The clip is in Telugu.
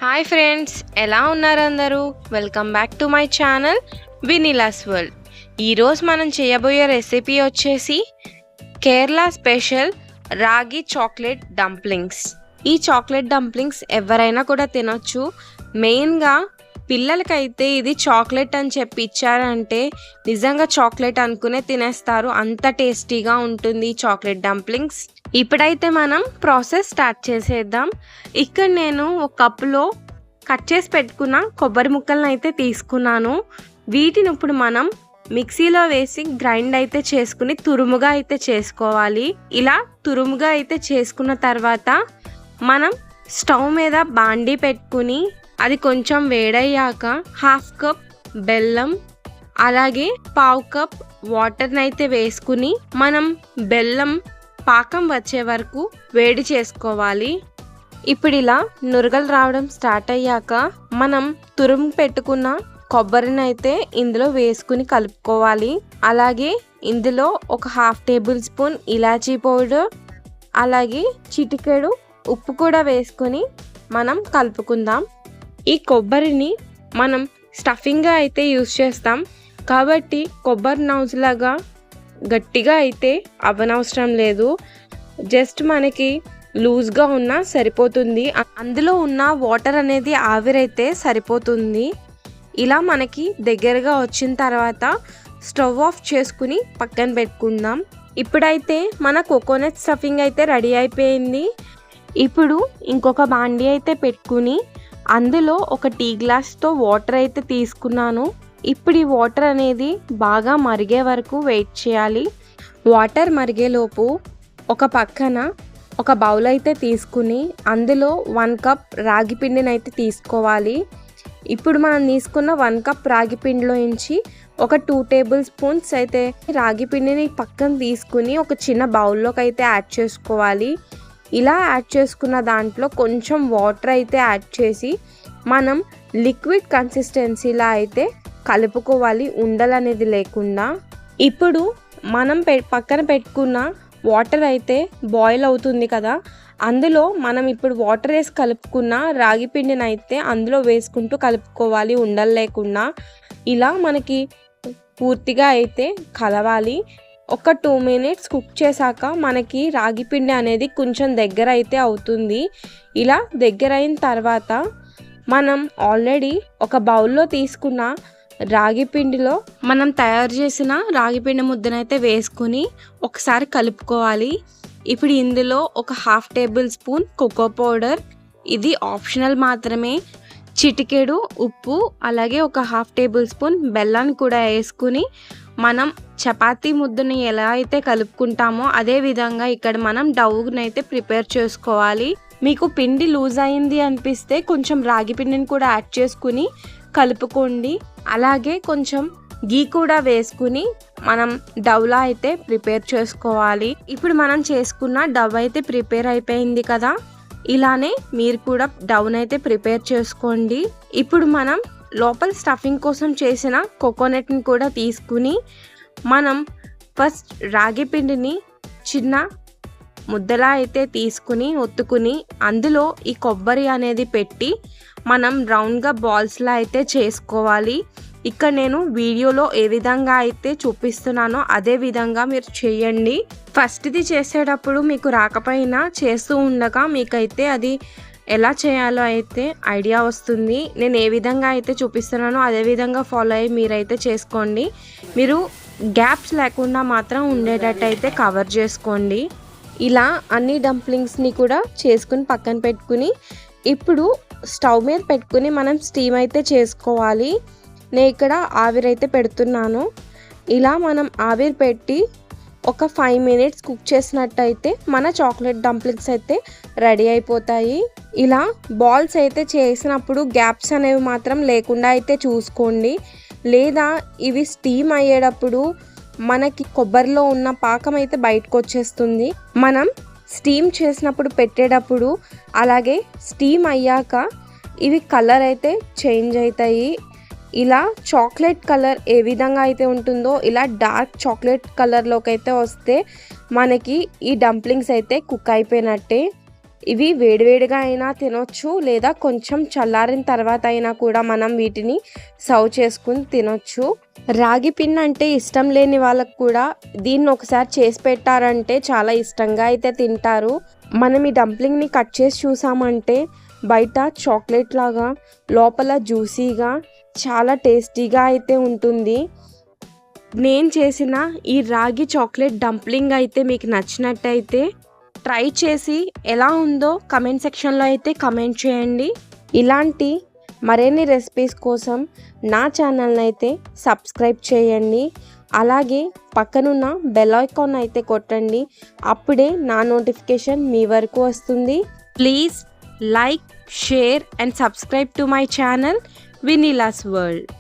హాయ్ ఫ్రెండ్స్, ఎలా ఉన్నారు అందరూ? Welcome back to my channel Vineela's world. ఈరోజు మనం చేయబోయే రెసిపీ వచ్చేసి Kerala special ragi chocolate dumplings. ఈ చాక్లెట్ డంప్లింగ్స్ ఎవరైనా కూడా తినొచ్చు. మెయిన్గా పిల్లలకైతే ఇది చాక్లెట్ అని చెప్పి ఇచ్చారంటే నిజంగా చాక్లెట్ అనుకునే తినేస్తారు, అంత టేస్టీగా ఉంటుంది ఈ చాక్లెట్ డంప్లింగ్స్. ఇప్పుడైతే మనం ప్రాసెస్ స్టార్ట్ చేసేద్దాం. ఇక్కడ నేను ఒక కప్పులో కట్ చేసి పెట్టుకున్న కొబ్బరి ముక్కలను అయితే తీసుకున్నాను. వీటిని ఇప్పుడు మనం మిక్సీలో వేసి గ్రైండ్ అయితే చేసుకుని తురుముగా అయితే చేసుకోవాలి. ఇలా తురుముగా అయితే చేసుకున్న తర్వాత మనం స్టవ్ మీద బాండీ పెట్టుకుని అది కొంచెం వేడయ్యాక హాఫ్ కప్ బెల్లం అలాగే పావు కప్ వాటర్ని అయితే వేసుకుని మనం బెల్లం పాకం వచ్చే వరకు వేడి చేసుకోవాలి. ఇప్పుడు ఇలా నురగలు రావడం స్టార్ట్ అయ్యాక మనం తురుము పెట్టుకున్న కొబ్బరిని అయితే ఇందులో వేసుకుని కలుపుకోవాలి. అలాగే ఇందులో ఒక హాఫ్ టేబుల్ స్పూన్ ఇలాచీ పౌడర్ అలాగే చిటికెడు ఉప్పు కూడా వేసుకొని మనం కలుపుకుందాం. ఈ కొబ్బరిని మనం స్టఫింగ్గా అయితే యూస్ చేస్తాం కాబట్టి కొబ్బరి నౌజ్లాగా గట్టిగా అయితే అవ్వనవసరం లేదు. జస్ట్ మనకి లూజ్గా ఉన్నా సరిపోతుంది. అందులో ఉన్న వాటర్ అనేది ఆవిరైతే సరిపోతుంది. ఇలా మనకి దగ్గరగా వచ్చిన తర్వాత స్టవ్ ఆఫ్ చేసుకుని పక్కన పెట్టుకుందాం. ఇప్పుడైతే మన కోకోనట్ స్టఫింగ్ అయితే రెడీ అయిపోయింది. ఇప్పుడు ఇంకొక బాండీ అయితే పెట్టుకుని అందులో ఒక టీ గ్లాస్తో వాటర్ అయితే తీసుకున్నాను. ఇప్పుడు ఈ వాటర్ అనేది బాగా మరిగే వరకు వెయిట్ చేయాలి. వాటర్ మరిగేలోపు ఒక పక్కన ఒక బౌల్ అయితే తీసుకుని అందులో 1 కప్ రాగి పిండిని అయితే తీసుకోవాలి. ఇప్పుడు మనం తీసుకున్న 1 కప్ రాగి పిండిలో నుంచి ఒక 2 టేబుల్ స్పూన్స్ అయితే రాగి పిండిని పక్కన తీసుకుని ఒక చిన్న బౌల్లోకి అయితే యాడ్ చేసుకోవాలి. ఇలా యాడ్ చేసుకున్న దాంట్లో కొంచెం వాటర్ అయితే యాడ్ చేసి మనం లిక్విడ్ కన్సిస్టెన్సీలా అయితే కలుపుకోవాలి, ఉండలు అనేది లేకుండా. ఇప్పుడు మనం పక్కన పెట్టుకున్న వాటర్ అయితే బాయిల్ అవుతుంది కదా, అందులో మనం ఇప్పుడు వాటర్ వేసి కలుపుకున్న రాగి పిండిని అయితే అందులో వేసుకుంటూ కలుపుకోవాలి, ఉండలు లేకుండా. ఇలా మనకి పూర్తిగా అయితే కలవాలి. ఒక 2 మినిట్స్ కుక్ చేశాక మనకి రాగి పిండి అనేది కొంచెం దగ్గర అయితే అవుతుంది. ఇలా దగ్గర అయిన తర్వాత మనం ఆల్రెడీ ఒక బౌల్లో తీసుకున్న రాగి పిండిలో మనం తయారు చేసిన రాగి పిండి ముద్దనైతే వేసుకుని ఒకసారి కలుపుకోవాలి. ఇప్పుడు ఇందులో ఒక half tablespoon cocoa powder, ఇది ఆప్షనల్ మాత్రమే, చిటికెడు ఉప్పు అలాగే ఒక హాఫ్ టేబుల్ స్పూన్ బెల్లాన్ని కూడా వేసుకుని మనం చపాతీ ముద్దని ఎలా అయితే కలుపుకుంటామో అదే విధంగా ఇక్కడ మనం డౌని అయితే ప్రిపేర్ చేసుకోవాలి. మీకు పిండి లూజ్ అయింది అనిపిస్తే కొంచెం రాగి పిండిని కూడా యాడ్ చేసుకుని కలుపుకోండి. అలాగే కొంచెం గీ కూడా వేసుకుని మనం డవ్లా అయితే ప్రిపేర్ చేసుకోవాలి. ఇప్పుడు మనం చేసుకున్న డవ్ అయితే ప్రిపేర్ అయిపోయింది కదా, ఇలానే మీరు కూడా డవ్ని అయితే ప్రిపేర్ చేసుకోండి. ఇప్పుడు మనం లోపల స్టఫింగ్ కోసం చేసిన కోకోనట్ని కూడా తీసుకుని మనం ఫస్ట్ రాగి పిండిని చిన్న ముద్దలా అయితే తీసుకుని ఒత్తుకుని అందులో ఈ కొబ్బరి అనేది పెట్టి మనం రౌండ్గా బాల్స్లా అయితే చేసుకోవాలి. ఇక్కడ నేను వీడియోలో ఏ విధంగా అయితే చూపిస్తున్నానో అదే విధంగా మీరు చేయండి. ఫస్ట్ది చేసేటప్పుడు మీకు రాకపోయినా చేస్తూ ఉండగా మీకైతే అది ఎలా చేయాలో అయితే ఐడియా వస్తుంది. నేను ఏ విధంగా అయితే చూపిస్తున్నానో అదే విధంగా ఫాలో అయ్యి మీరైతే చేసుకోండి. మీరు గ్యాప్స్ లేకుండా మాత్రం ఉండేటట్టు అయితే కవర్ చేసుకోండి. ఇలా అన్ని డంప్లింగ్స్ని కూడా చేసుకుని పక్కన పెట్టుకుని ఇప్పుడు స్టవ్ మీద పెట్టుకుని మనం స్టీమ్ అయితే చేసుకోవాలి. నేను ఇక్కడ ఆవిరైతే పెడుతున్నాను. ఇలా మనం ఆవిరి పెట్టి ఒక 5 మినిట్స్ కుక్ చేసినట్టయితే మన చాక్లెట్ డంప్లింగ్స్ అయితే రెడీ అయిపోతాయి. ఇలా బాల్స్ అయితే చేసినప్పుడు గ్యాప్స్ అనేవి మాత్రం లేకుండా అయితే చూసుకోండి, లేదా ఇవి స్టీమ్ అయ్యేటప్పుడు మనకి కొబ్బరిలో ఉన్న పాకం అయితే బయటకు వచ్చేస్తుంది. మనం స్టీమ్ చేసినప్పుడు పెట్టేటప్పుడు అలాగే స్టీమ్ అయ్యాక ఇవి కలర్ అయితే చేంజ్ అవుతాయి. ఇలా చాక్లెట్ కలర్ ఏ విధంగా అయితే ఉంటుందో ఇలా డార్క్ చాక్లెట్ కలర్లోకి అయితే వస్తే మనకి ఈ డంప్లింగ్స్ అయితే కుక్ అయిపోయినట్టే. ఇవి వేడివేడిగా అయినా తినొచ్చు, లేదా కొంచెం చల్లారిన తర్వాత అయినా కూడా మనం వీటిని సర్వ్ చేసుకుని తినొచ్చు. రాగి పిండి అంటే ఇష్టం లేని వాళ్ళకు కూడా దీన్ని ఒకసారి చేసి పెట్టారంటే చాలా ఇష్టంగా అయితే తింటారు. మనం ఈ డంప్లింగ్ని కట్ చేసి చూసామంటే బయట చాక్లెట్ లాగా, లోపల జ్యూసీగా, చాలా టేస్టీగా అయితే ఉంటుంది. నేను చేసిన ఈ రాగి చాక్లెట్ డంప్లింగ్ అయితే మీకు నచ్చినట్టయితే ట్రై చేసి ఎలా ఉందో కమెంట్ సెక్షన్లో అయితే కమెంట్ చేయండి. ఇలాంటి మరిన్ని రెసిపీస్ కోసం నా ఛానల్ని అయితే సబ్స్క్రైబ్ చేయండి. అలాగే పక్కనున్న బెల్ ఐకాన్ అయితే కొట్టండి. అప్పుడే నా నోటిఫికేషన్ మీ వరకు వస్తుంది. Please like, share and subscribe to my channel Vineela's world.